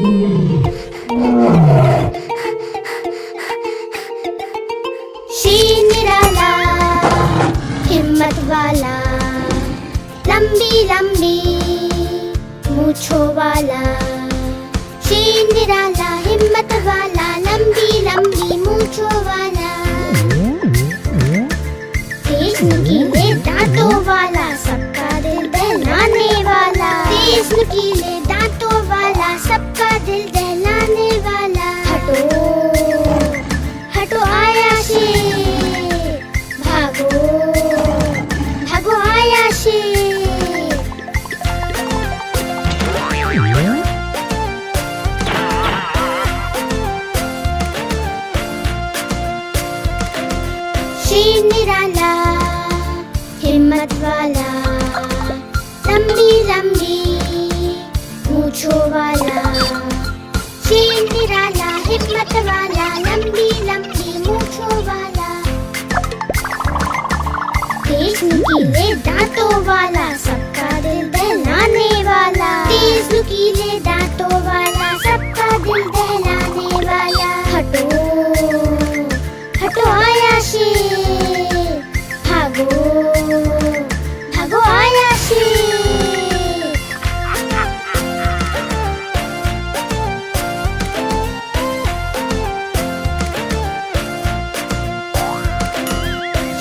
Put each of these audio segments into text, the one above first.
शेर निराला हिम्मत वाला, लंबी लंबी मूंछों वाला। शेर निराला हिम्मत वाला, लंबी लंबी मूंछों वाला। तेज नुकीले दांतों वाला, सबका दिल दहलाने वाला। तेज नुकीले दांतों वाला, सबका दिल दहलाने वाला। हटो हटो आया शेर, भागो भागो आया शेर। शेर निराला हिम्मत वाला, लंबी लंबी मूंछों वाला। शेर निराला हिम्मत वाला, लंबी लंबी मूंछों वाला। तेज नुकीले दांतों वाला, सबका दिल दहलाने वाला। तेज नुकीले दांतों वाला, सबका दिल दहलाने वाला। हटो हटो आया शेर, भागो भागो आया शेर।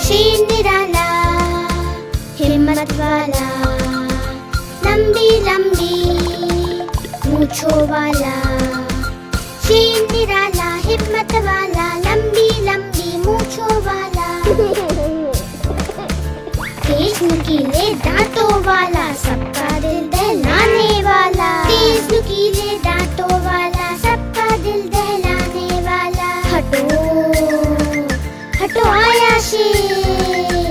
शेर निराला हिम्मत वाला, लंबी लंबी मूंछों वाला। शेर निराला हिम्मत वाला, लंबी लंबी मूंछों वाला। तेज नुकीले दांतों वाला, सबका दिल दहलाने वाला। तेज नुकीले दांतों वाला, सबका दिल दहलाने वाला। हटो हटो आया शेर,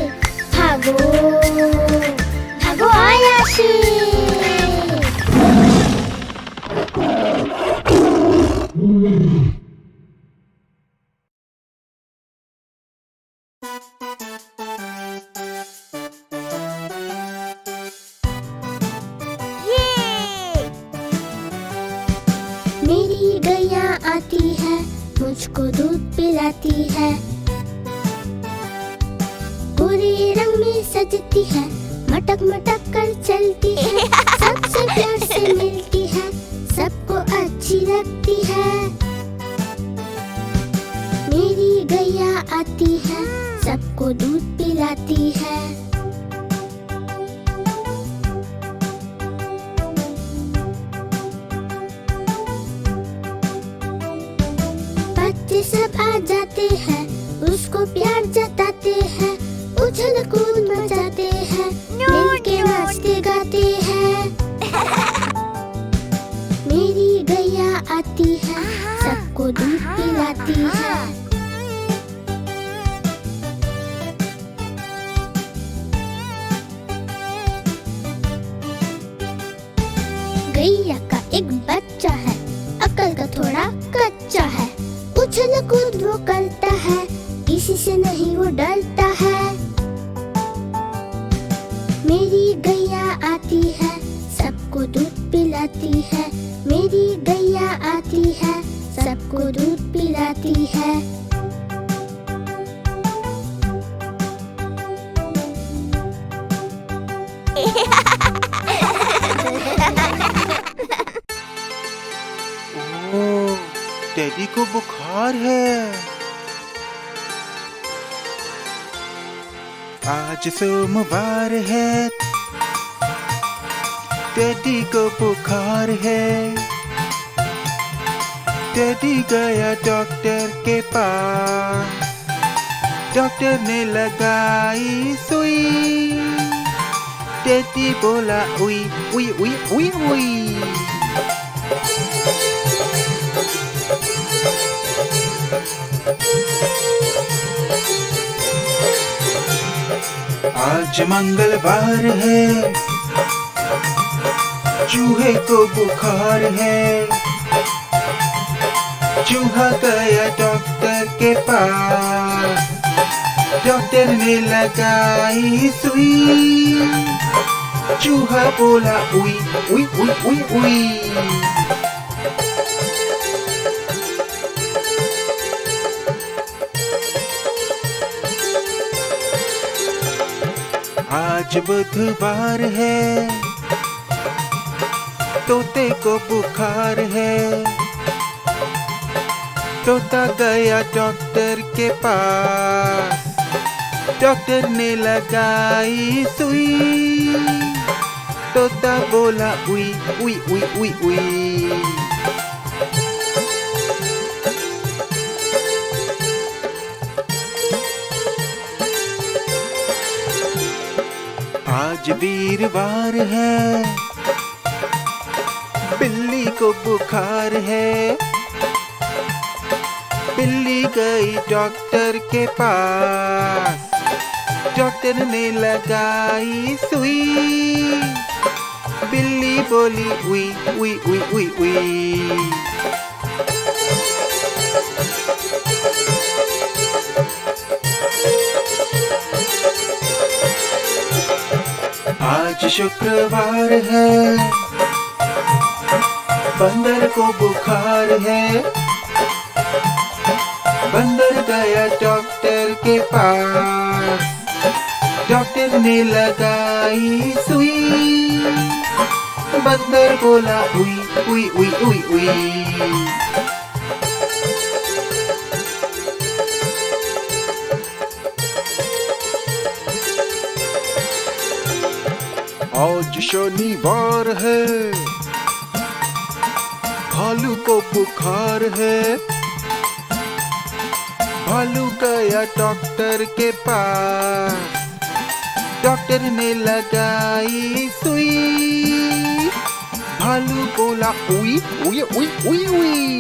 भागो भागो आया शेर। मेरी गैया आती है, मुझको दूध पिलाती है। गोरे रंग में सजती है, मटक मटक कर चलती है। सबसे प्यार से मिलती है, सबको अच्छी लगती है। मेरी गैया आती है, सबको दूध पिलाती है। बच्चे सब आ जाते हैं, उसको प्यार जताते हैं। उछल कूद मचाते हैं, मिलके नाचते गाते हैं। मेरी गैया आती है, सबको दूध पिलाती है। गैया का एक बच्चा है, अकल का थोड़ा कच्चा है। उछल कूद वो करता है, किसी से नहीं वो डरता है। मेरी गैया आती है, सबको दूध पिलाती है। मेरी गैया आती है, सबको दूध पिलाती है। ओह, टेडी को बुखार है। आज सोमवार है, टेडी को बुखार है। टेडी गया डॉक्टर के पास, डॉक्टर ने लगाई सुई। टेडी बोला उई उई उई उई उई। आज मंगलवार है, चूहे को बुखार है। चूहा गया डॉक्टर के पास, डॉक्टर ने लगाई सुई। चूहा बोला उई उई उई उई उई। आज बुधवार है, तोते को बुखार है। तोता गया डॉक्टर के पास, डॉक्टर ने लगाई सुई। तोता बोला उई उई उई उई उई। आज वीरवार है, बिल्ली को बुखार है। बिल्ली गई डॉक्टर के पास, डॉक्टर ने लगाई सुई। बिल्ली बोली उई उई उई उई उई। आज शुक्रवार है, बंदर को बुखार है। बंदर गया डॉक्टर के पास, डॉक्टर ने लगाई सुई। बंदर बोला उई उई उई उई उई। आज शनिवार है, भालू को बुखार है। भालू गया डॉक्टर के पास, डॉक्टर ने लगाई सुई। भालू बोला उई उई उई उई उई।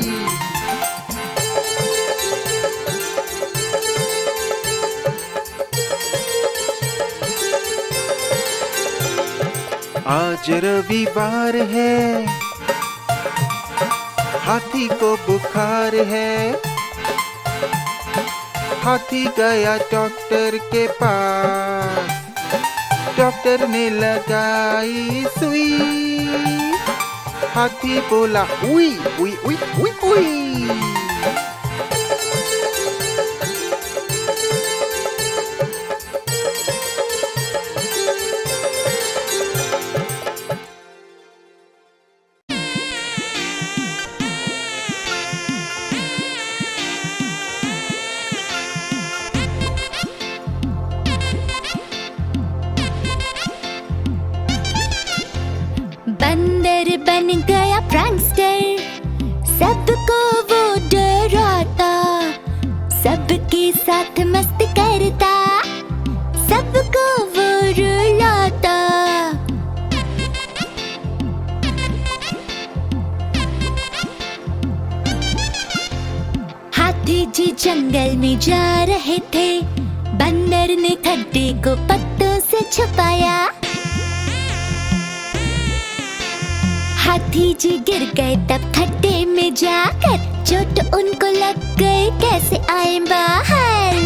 आज रविवार है, हाथी को बुखार है। हाथी गया डॉक्टर के पास, डॉक्टर ने लगाई सुई। हाथी बोला उई उई उई उई उई। बंदर बन गया प्रैंकस्टर, सबको वो डराता। सबके साथ मस्ती करता, सबको वो रुलाता। हाथी जी जंगल में जा रहे थे, बंदर ने खड्डे को पत्तों से छुपाया। हाथी जी गिर गए तब खड्डे में जाकर, चोट उनको लग गई, कैसे आए बाहर।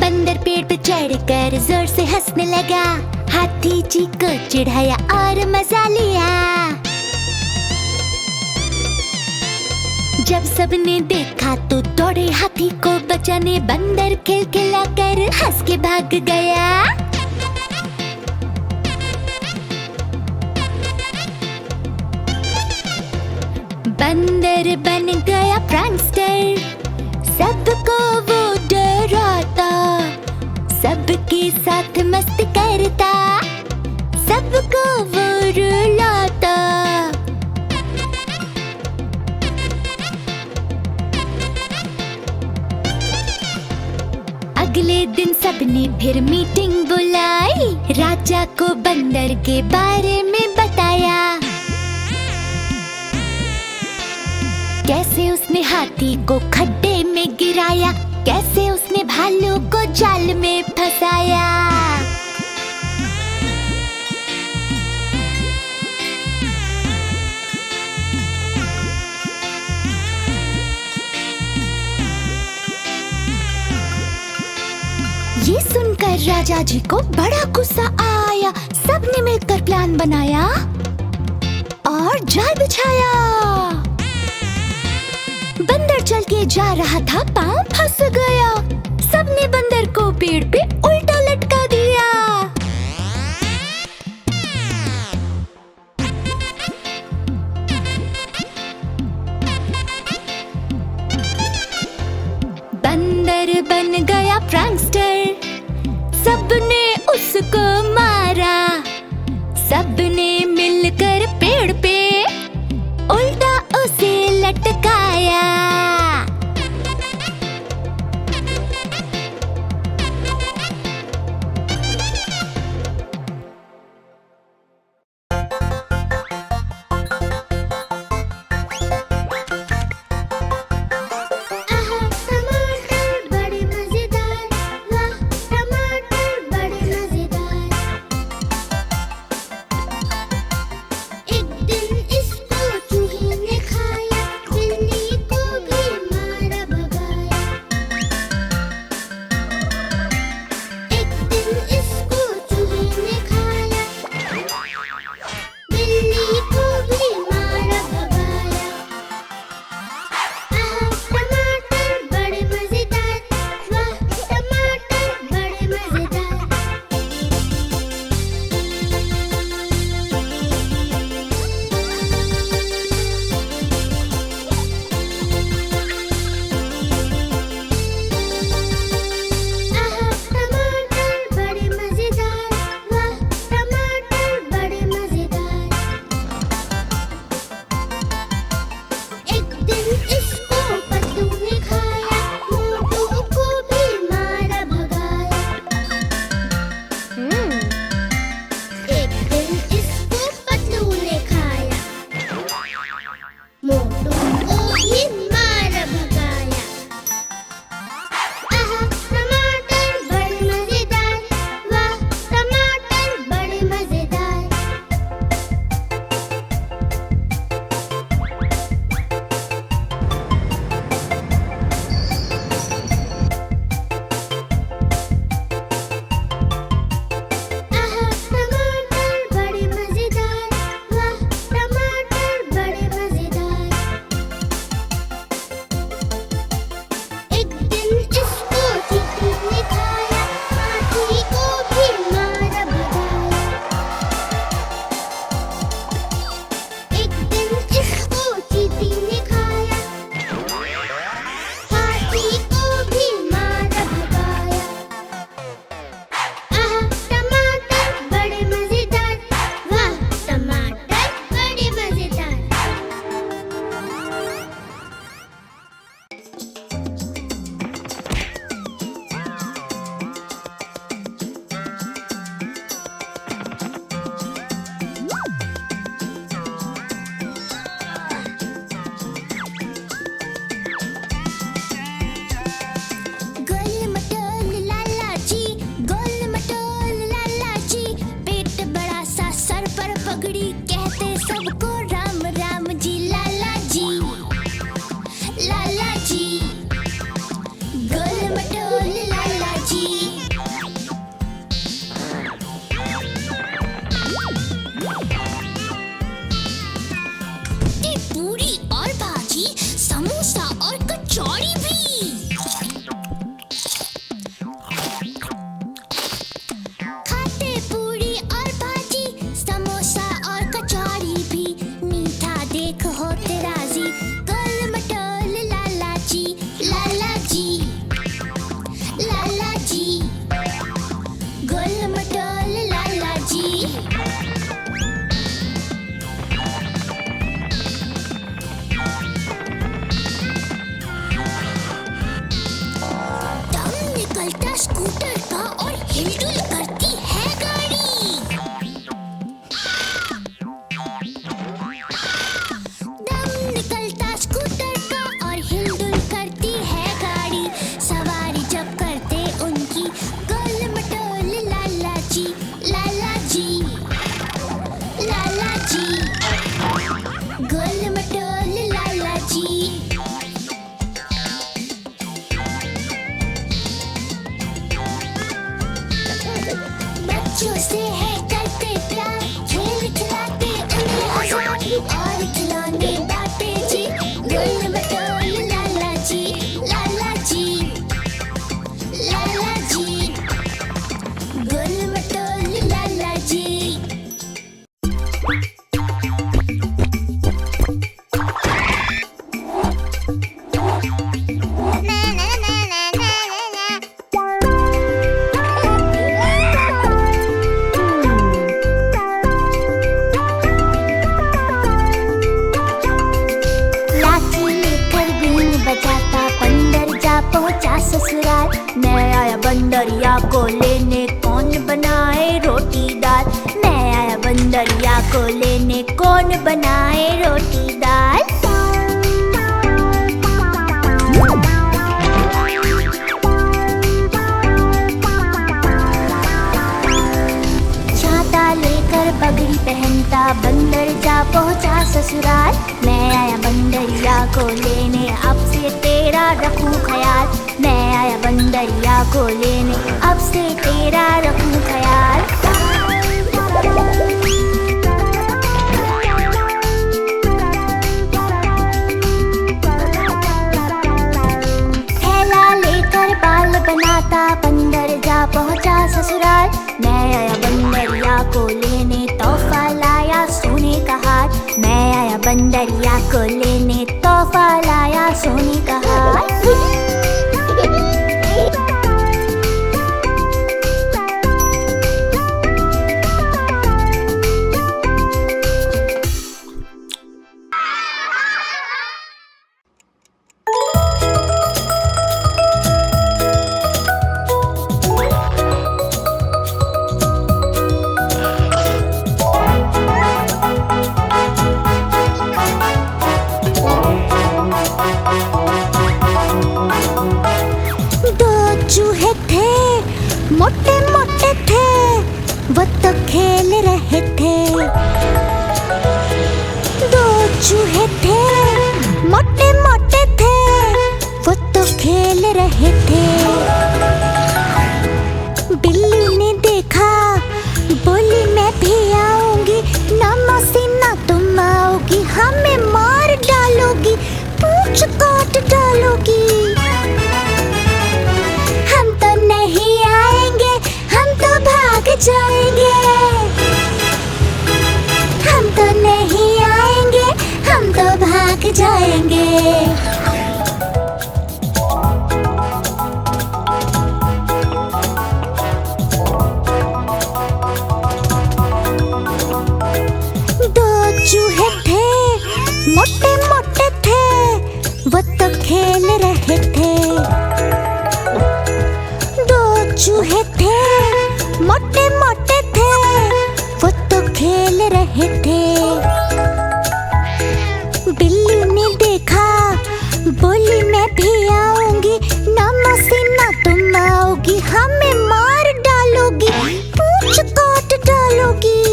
बंदर पेड़ पे चढ़कर जोर से हंसने लगा। हाथी जी को चिढ़ाया और मजा लिया। जब सबने देखा तो दौड़े हाथी को बचाने। बंदर खिलखिलाकर हंस के भाग गया। बंदर बन गया प्रैंकस्टर, सबको वो डराता। सबके साथ मस्ती करता, सबको वो रुलाता। अगले दिन सबने फिर मीटिंग बुलाई। राजा को बंदर के बारे में बताया, कैसे उसने हाथी को खड्डे में गिराया, कैसे उसने भालू को जाल में फंसाया। ये सुनकर राजा जी को बड़ा गुस्सा आया। सबने मिलकर प्लान बनाया और जाल बिछाया। बंदर चल के जा रहा था, पाँव फंस गया। सबने बंदर को पेड़ पे उल्टा लटका दिया। बंदर बन गया प्रैंकस्टर, सबने उसको मारा। सबने मिलकर पेड़ पे उल्टा उसे लटकाया। और खिलौने बांटे जी, गोल मटोल लाला जी, लाला जी, लाला जी, गोल मटोल लाला जी। पहुंचा ससुराल, मैं आया बंदरिया को लेने, कौन बनाए रोटी दाल। मैं आया बंदरिया को लेने, कौन बनाए रोटी दाल। छाता लेकर पगड़ी पहनता, बंदर जा पहुंचा ससुराल। मैं आया बंदरिया को लेने, अब से तेरा रखूं ख्याल। मैं आया बंदरिया को लेने, अब से तेरा रखूं ख्याल। थैला लेकर बाल बनाता, बंदर जा पहुंचा ससुराल। मैं आया बंदरिया को लेने, तोहफा लाया सोने का हार। मैं आया बंदरिया को लेने, तोहफा लाया सोने का हार। मोटे मोटे थे वो तो खेल रहे थे। दो चूहे थे मोटे मोटे थे, वो तो खेल रहे थे। बिल्ली ने देखा, बोली मैं भी आऊंगी, ना मौसी ना तुम आओगी, हमें मार डालोगी, पूंछ काट डालोगी। हम तो नहीं आएंगे, हम तो भाग जाएंगे। हम तो नहीं आएंगे, हम तो भाग जाएंगे। दो चूहे थे मोटे मोटे थे, वो तो खेल रहे थे। दो चूहे थे मोटे मोटे थे, वो तो खेल रहे थे। बिल्ली ने देखा, बोली मैं भी आऊंगी, ना मौसी ना तुम आओगी, हमें मार डालोगी, पूंछ काट डालोगी।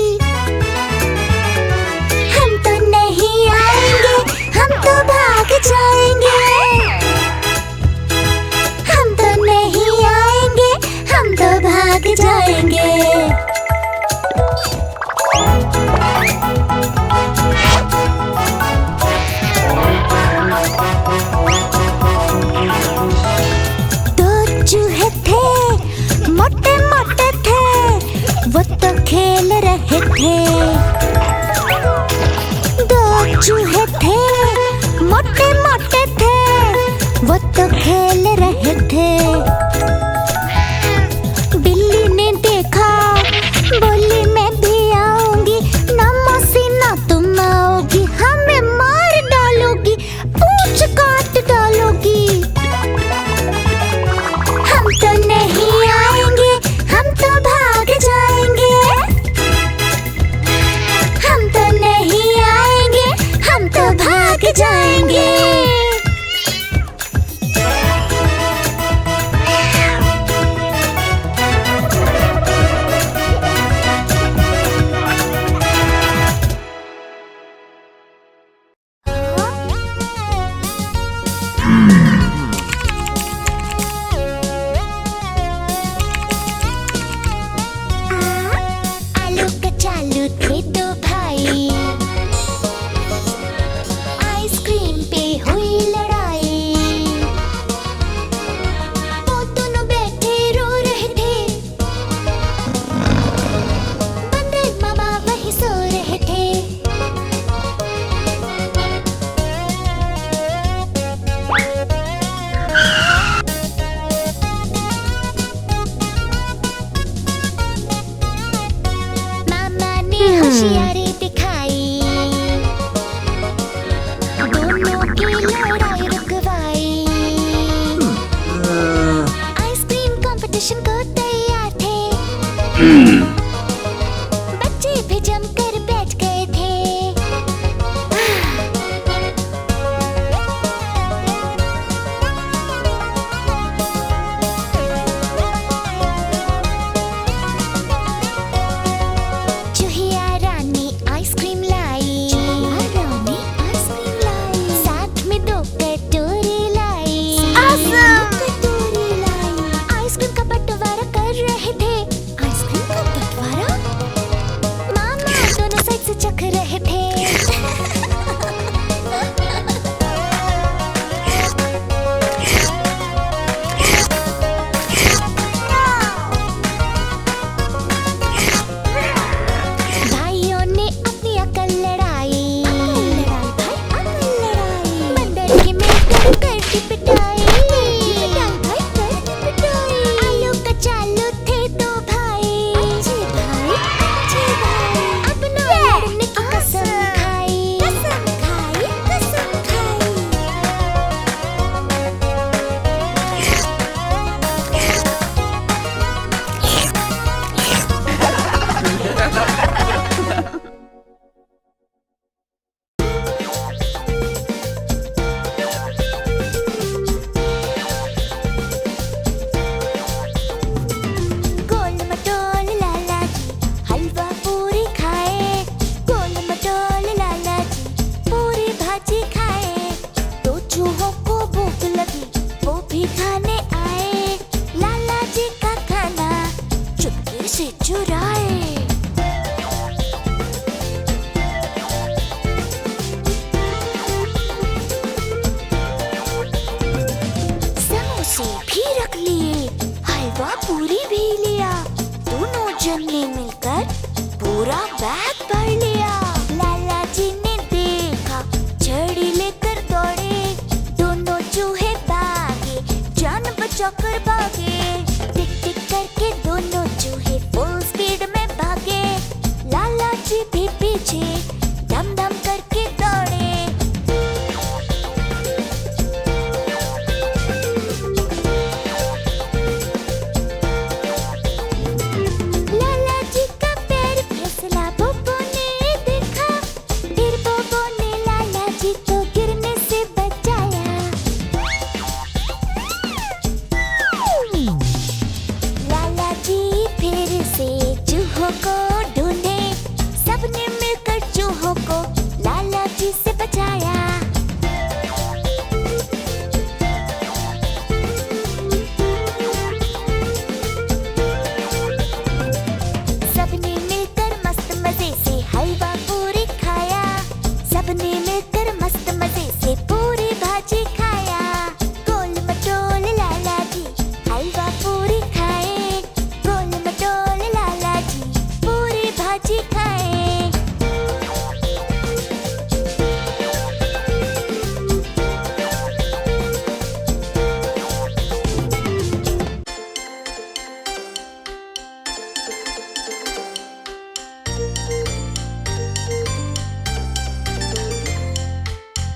हम तो नहीं आएंगे, हम तो भाग जाएंगे। हम तो नहीं आएंगे, हम तो भाग जाएंगे। दो चूहे थे मोटे मोटे थे, वो तो खेल रहे थे। दो चूहे थे मोटे मोटे थे, वो तो खेल रहे थे। बिल्ली ने देखा, बोली मैं भी आऊंगी, ना मौसी ना तुम आओगी, हमें मार डालोगी, पूंछ काट डालोगी। हम तो नहीं आएंगे, हम तो भाग जाएंगे। हम तो नहीं आएंगे, हम तो भाग जाएंगे। सबने मिलकर मस्त मजे से पूरी भाजी खाया। गोल मटोल लाला जी हलवा पूरी खाए। गोल मटोल लाला जी पूरी भाजी खाए।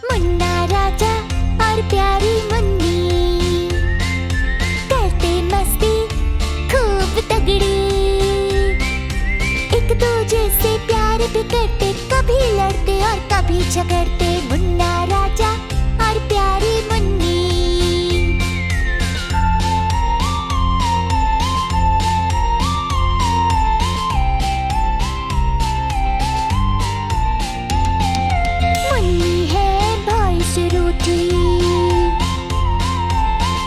मुन्ना राजा और प्यारी मुन्नी करते मस्ती खूब तगड़ी। एक दूजे से प्यार भी करते, कभी लड़ते और कभी झगड़ते। मुन्ना राजा और प्यारी मुन्नी। मुन्नी है भाई से रूठी,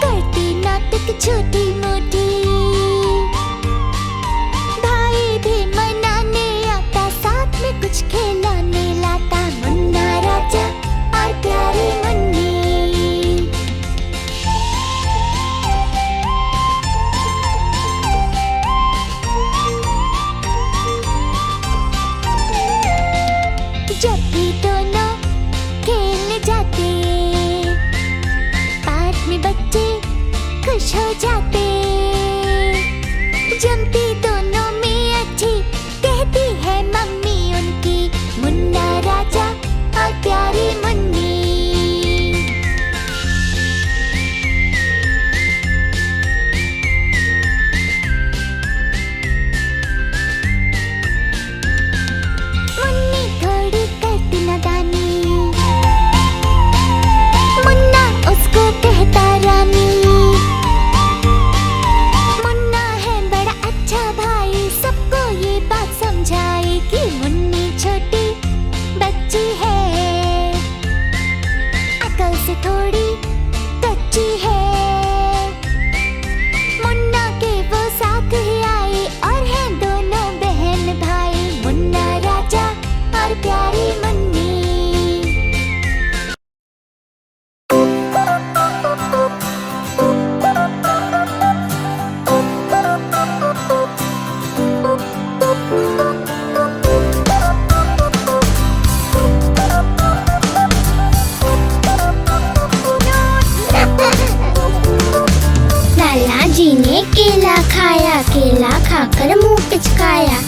करती नाटक छोटी मोटी। भाई भी मनाने आता, साथ में कुछ खिलाने लाता। मुन्ना राजा और प्यारी मुन्नी। जब भी दोनों खेलने जाते, पार्क में बच्चे खुश हो जाते। जमती दोनों में अच्छी, कहती है मम्मी उनकी। मुन्ना राजा और प्यारी मुन्नी। मुन्नी थोड़ी करती नादानी, मुन्ना उसको कहता रानी। मुन्ना है बड़ा अच्छा भाई, सबको ये बात समझाए कि मुन्नी छोटी बच्ची है, अकल से थोड़ी कच्ची है। मुन्ना के वो साथ ही आए और हैं दोनों बहन भाई। मुन्ना राजा और प्यारी मुन्नी। लाला जी ने केला खाया, केला खाकर मुंह पिचकाया।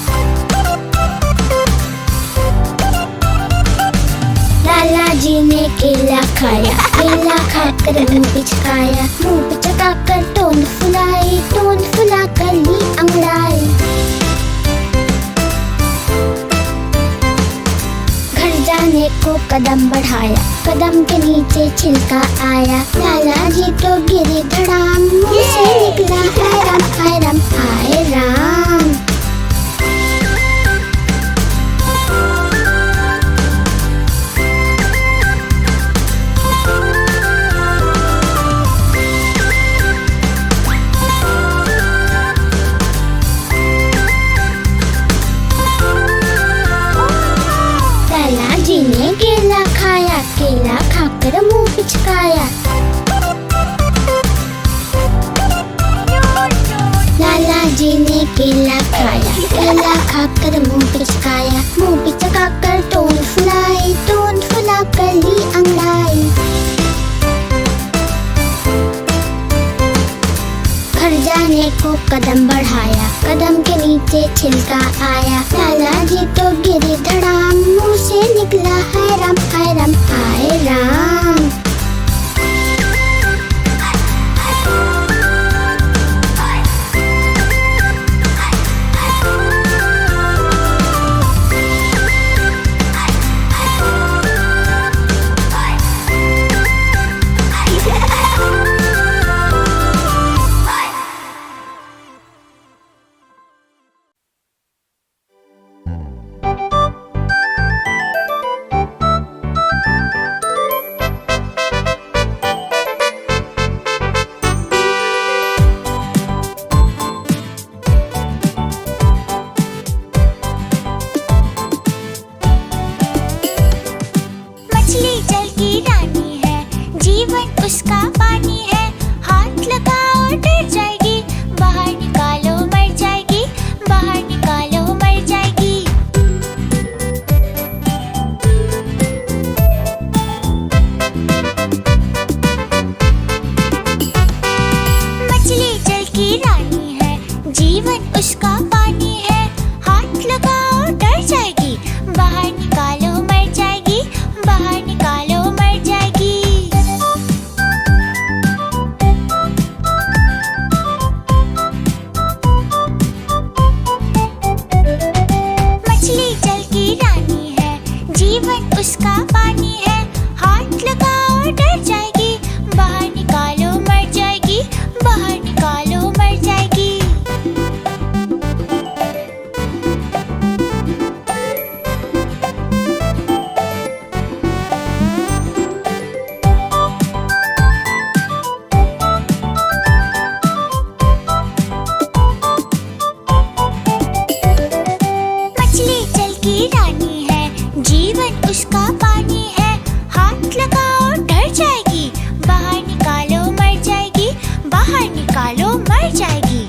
लाला जी ने केला खाया, केला खाकर मुंह पिचकाया। मुंह पिचकाकर टोन फुलाई, टोन फुलाकर ली अंगड़ाई। घर जाने को कदम बढ़ाया, कदम के नीचे छिलका आया। लाला जी तो गिरे धड़ाम, मुंह से निकला हाय राम हाय राम हाय राम। लाला जी ने केला खाया, केला खाकर मुंह पिचकाया। लाला जी ने केला खाया, केला खाकर मुंह पिचकाया। मुंह पिचकाकर टोन फुलाई, टोन फुलाकर ली अंगड़ाई। घर जाने को कदम बढ़ाया, कदम के नीचे छिलका आया। लाला जी तो गिरे धड़ाम, मुंह से निकला हाय राम हाय राम हाय राम। उसका पानी है, हाथ लगाओ डर जाएगी, बाहर निकालो मर जाएगी, बाहर निकालो मर जाएगी। मछली जल की रानी है, जीवन उसका पानी है, हाथ लगाओ डर जाएगी, बाहर निकालो मर जाएगी, बाहर निकालो मर जाएगी। मछली जल की रानी है, जीवन उसका पानी है, हाथ लगाओ डर जाएगी, बाहर निकालो मर जाएगी, बाहर निकालो मर जाएगी। मछली जल की रानी है, जीवन उसका पानी है, हाथ लगाओ डर जाएगी, बाहर निकालो मर जाएगी, बाहर निकालो मर जाएगी।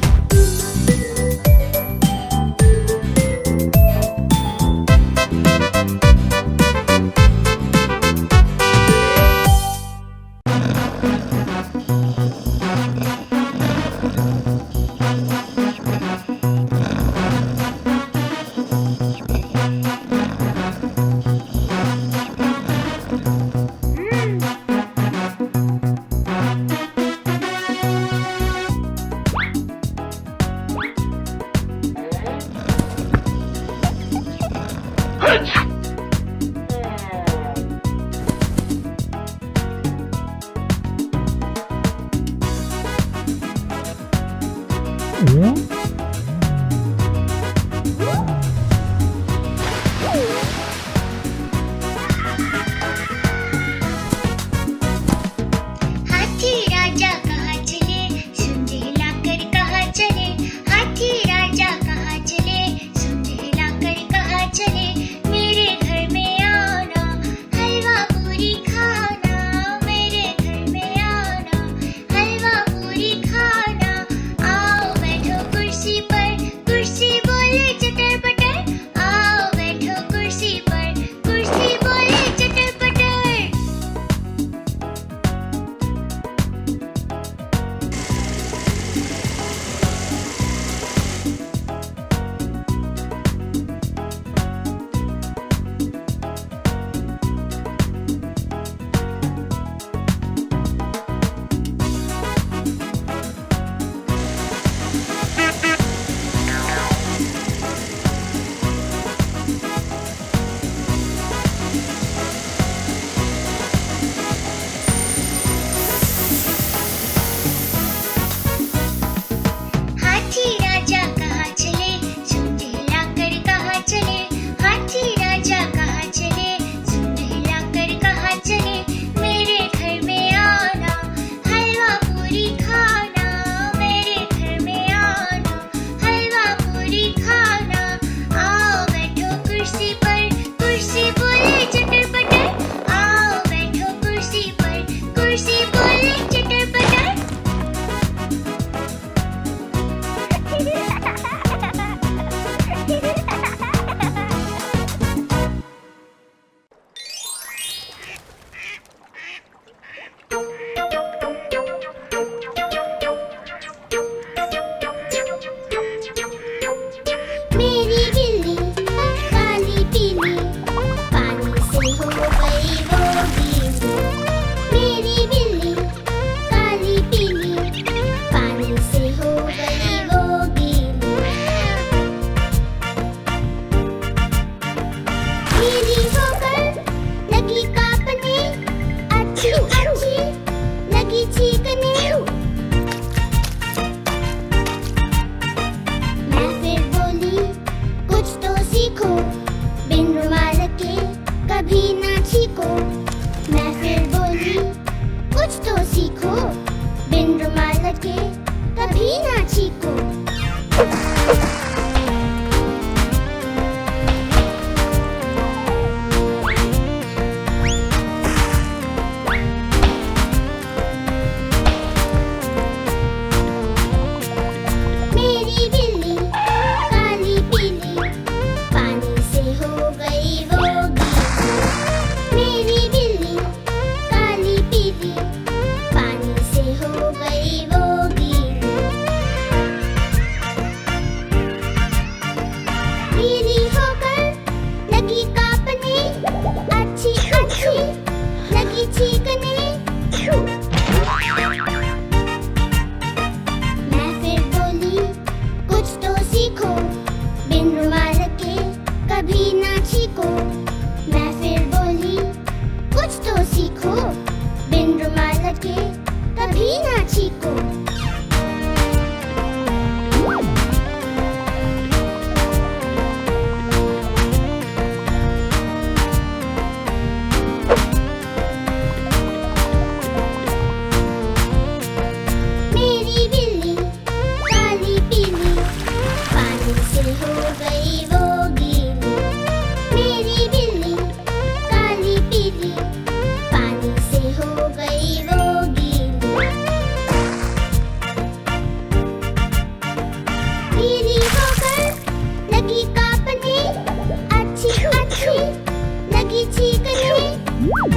मैं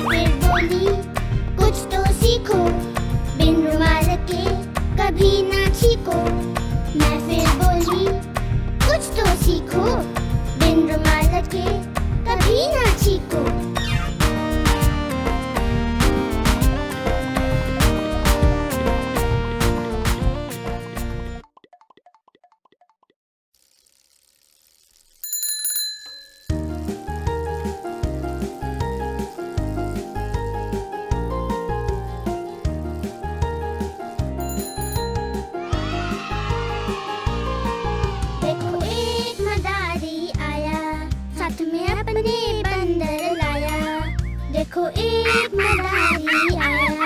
फिर बोली, कुछ तो सीखो, बिन रुमाल के कभी ना छीको। मैं फिर बोली, कुछ तो सीखो, बिन रुमाल के कभी ना छीको। देखो एक मदारी आया, साथ में अपने बंदर लाया। देखो एक मदारी आया,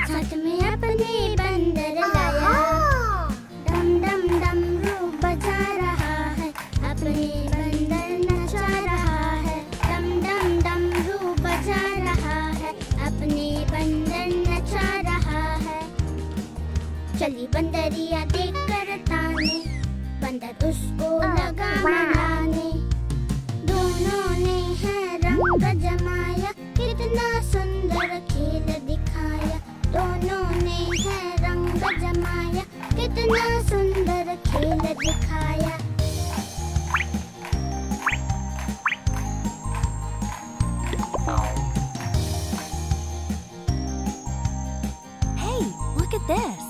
साथ में अपने बंदर लाया। डम डम डमरू बजा रहा है, अपने बंदर नचा रहा है। डम डम डमरू बजा रहा है, अपने बंदर नचा रहा है। चली बंदरिया देख कर ताने, बंदर उसको लगा मनाने। दोनों ने है रंग जमाया, कितना सुंदर खेल दिखाया। दोनों ने है रंग जमाया, कितना सुंदर खेल दिखाया। Hey, look at this.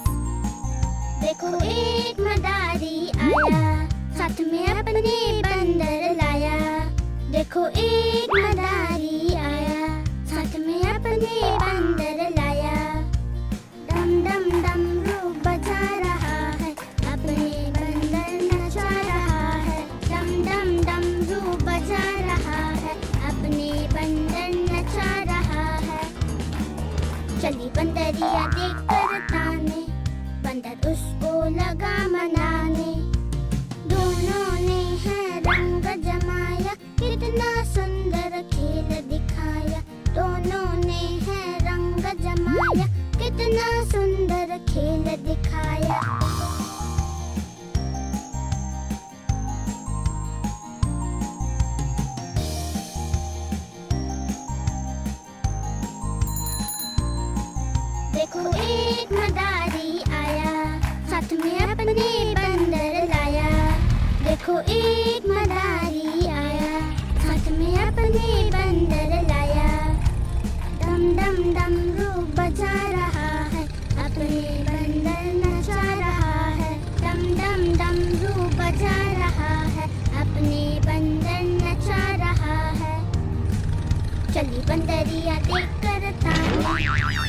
देखो एक मदारी आया, साथ में अपने बंदर लाया। देखो एक मदारी आया, साथ में अपने बंदर लाया। डम डम डमरू बजा रहा है, अपने बंदर नचा रहा है। डम डम डमरू बजा रहा है, अपने बंदर नचा रहा है। चली बंदरिया देख कर ताने, बंदर उसको लगा मनाने। दोनों ने है रंग जमाया, कितना सुंदर खेल दिखाया। दोनों ने है रंग जमाया, कितना सुंदर खेल दिखाया। देखो एक मदारी आया, साथ में अपने बंदर लाया। देखो एक मदारी आया, साथ में अपने बंदर लाया। डम डम डमरू बजा रहा है, अपने बंदर नचा रहा है। डम डम डमरू बजा रहा है, अपने बंदर नचा रहा है। चली बंदरिया देख कर ताने,